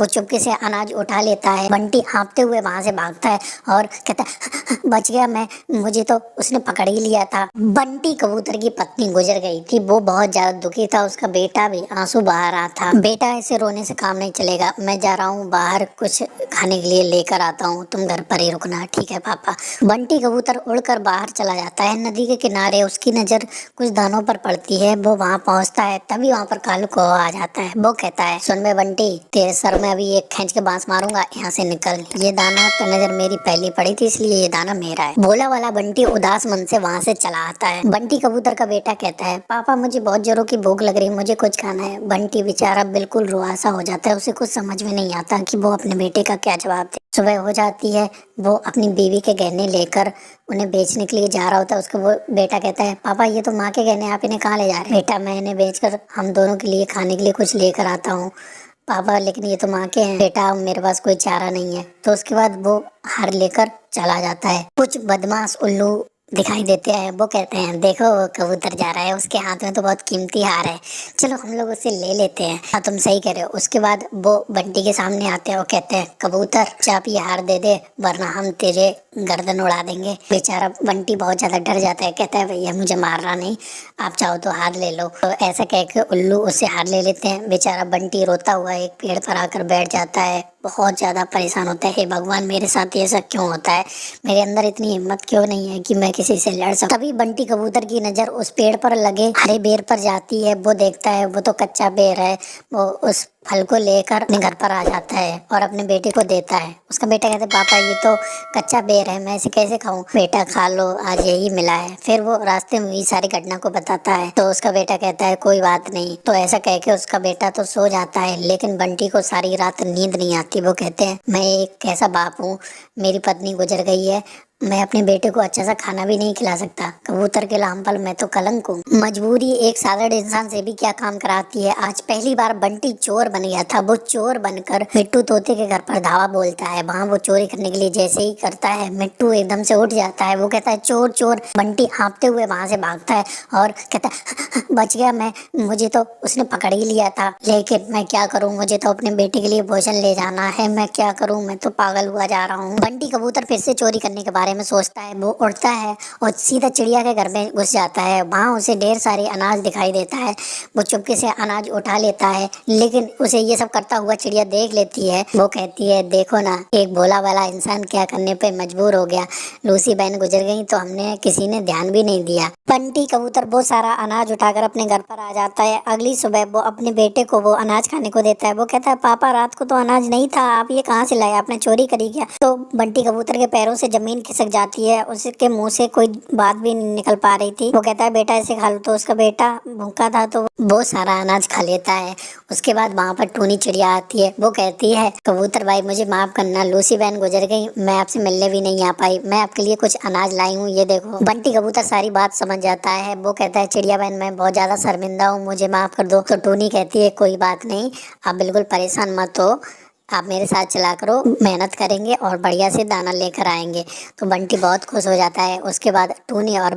वो चुपके से अनाज उठा लेता है। बंटी हाँफते हुए वहां से भागता है और कहता है बच गया मैं, मुझे तो उसने पकड़ ही लिया था। बंटी कबूतर की पत्नी गुजर गई थी, वो बहुत ज्यादा दुखी था, उसका बेटा भी आंसू बहा रहा था। बेटा ऐसे रोने से काम नहीं चलेगा, मैं जा रहा हूँ बाहर, कुछ खाने के लिए लेकर आता हूँ, तुम घर पर ही रुकना। ठीक है पापा। बंटी कबूतर उड़कर बाहर चला जाता है। नदी के किनारे उसकी नजर कुछ दानों पर पड़ती है, वो वहाँ पहुँचता है, तभी वहाँ पर कालू कौवा आ जाता है। वो कहता है सुन बे बंटी, तेरे सर में अभी एक खींच के बांस मारूंगा, यहाँ से निकल। ये दाना पे नजर मेरी पहली पड़ी थी, इसलिए ये दाना मेरा है। भोला वाला बंटी उदास मन से वहाँ से चला आता है। बंटी कबूतर का बेटा कहता है पापा मुझे बहुत जोरों की भूख लग रही है, मुझे कुछ खाना है। बंटी बेचारा बिल्कुल रुआसा हो जाता है, उसे कुछ समझ में नहीं आता कि वो अपने बेटे का क्या जवाब दे। सुबह हो जाती है, वो अपनी बीवी के गहने लेकर उन्हें बेचने के लिए जा रहा होता है। उसको वो बेटा कहता है पापा ये तो माँ के गहने, आप इन्हें कहाँ ले जा रहे हैं? बेटा मैं इन्हें बेचकर हम दोनों के लिए खाने के लिए कुछ लेकर आता हूँ। पापा लेकिन ये तो माँ के हैं। बेटा मेरे पास कोई चारा नहीं है। तो उसके बाद वो हार लेकर चला जाता है। कुछ बदमाश उल्लू दिखाई देते हैं, वो कहते हैं देखो वो कबूतर जा रहा है, उसके हाथ में तो बहुत कीमती हार है, चलो हम लोग उसे ले लेते हैं। हाँ तुम सही कह रहे हो। उसके बाद वो बंटी के सामने आते हैं और कहते हैं कबूतर चाप ये हार दे दे वरना हम तेरे गर्दन उड़ा देंगे। बेचारा बंटी बहुत ज्यादा डर जाता है, कहता है भैया मुझे मारना नहीं, आप चाहो तो हार ले लो। तो ऐसा कह के उल्लू उससे हार ले लेते हैं। बेचारा बंटी रोता हुआ एक पेड़ पर आकर बैठ जाता है, बहुत ज्यादा परेशान होता है, हे भगवान मेरे साथ ये सब क्यों होता है, मेरे अंदर इतनी हिम्मत क्यों नहीं है कि मैं किसी से लड़ सकूं। तभी बंटी कबूतर की नजर उस पेड़ पर लगे हरे बेर पर जाती है। वो देखता है वो तो कच्चा बेर है। वो उस फल को लेकर अपने घर पर आ जाता है और अपने बेटे को देता है। उसका बेटा कहता है पापा ये तो कच्चा बेर है, मैं इसे कैसे खाऊं? बेटा खा लो, आज यही मिला है। फिर वो रास्ते में हुई सारी घटना को बताता है। तो उसका बेटा कहता है कोई बात नहीं। तो ऐसा कह के उसका बेटा तो सो जाता है, लेकिन बंटी को सारी रात नींद नहीं आती। वो कहते हैं मैं एक कैसा बाप हूँ, मेरी पत्नी गुजर गई है, मैं अपने बेटे को अच्छा सा खाना भी नहीं खिला सकता। कबूतर के लाम पर मैं तो कलंक हूँ। मजबूरी एक साधारण इंसान से भी क्या काम कराती है। आज पहली बार बंटी चोर बन गया था। वो चोर बनकर मिट्टू तोते के घर पर धावा बोलता है। वहाँ वो चोरी करने के लिए जैसे ही करता है, मिट्टू एकदम से उठ जाता है। वो कहता है चोर चोर। बंटी हाँफते हुए वहाँ से भागता है और कहता है बच गया मैं, मुझे तो उसने पकड़ ही लिया था, लेकिन मैं क्या करूँ, मुझे तो अपने बेटे के लिए भोजन ले जाना है, मैं क्या करूँ, मैं तो पागल हुआ जा रहा हूँ। बंटी कबूतर फिर से चोरी करने के बारे में सोचता है। वो उड़ता है और सीधा चिड़िया के घर में घुस जाता है। वहाँ उसे ढेर सारे अनाज दिखाई देता है। वो चुपके से अनाज उठा लेता है, लेकिन उसे ये सब करता हुआ चिड़िया देख लेती है। वो कहती है देखो ना, एक भोला वाला इंसान क्या करने पे मजबूर हो गया। लूसी बहन गुजर गई तो हमने किसी ने ध्यान भी नहीं दिया। बंटी कबूतर बहुत सारा अनाज उठाकर अपने घर पर आ जाता है। अगली सुबह वो अपने बेटे को वो अनाज खाने को देता है। वो कहता है पापा रात को तो अनाज नहीं था, आप ये कहाँ से लाए, आपने चोरी करी क्या? तो बंटी कबूतर के पैरों से जमीन खिसक जाती है, उसके मुंह से कोई बात भी नहीं निकल पा रही थी। वो कहता है बेटा इसे खा लो। तो उसका बेटा भूखा था तो वो सारा अनाज खा लेता है। उसके बाद वहाँ पर टूनी चिड़िया आती है। वो कहती है कबूतर भाई मुझे माफ करना, लूसी बहन गुजर गई, मैं आपसे मिलने भी नहीं आ पाई, मैं आपके लिए कुछ अनाज लाई हूँ, ये देखो। बंटी कबूतर सारी बात समझ जाता है। वो कहता है चिड़िया बहन मैं बहुत ज्यादा शर्मिंदा हूँ, मुझे माफ कर दो। तो टूनी कहती है कोई बात नहीं, आप बिल्कुल परेशान मत हो, आप मेरे साथ चला करो, मेहनत करेंगे और बढ़िया से दाना लेकर आएंगे। तो बंटी बहुत खुश हो जाता है। उसके बाद टूनी और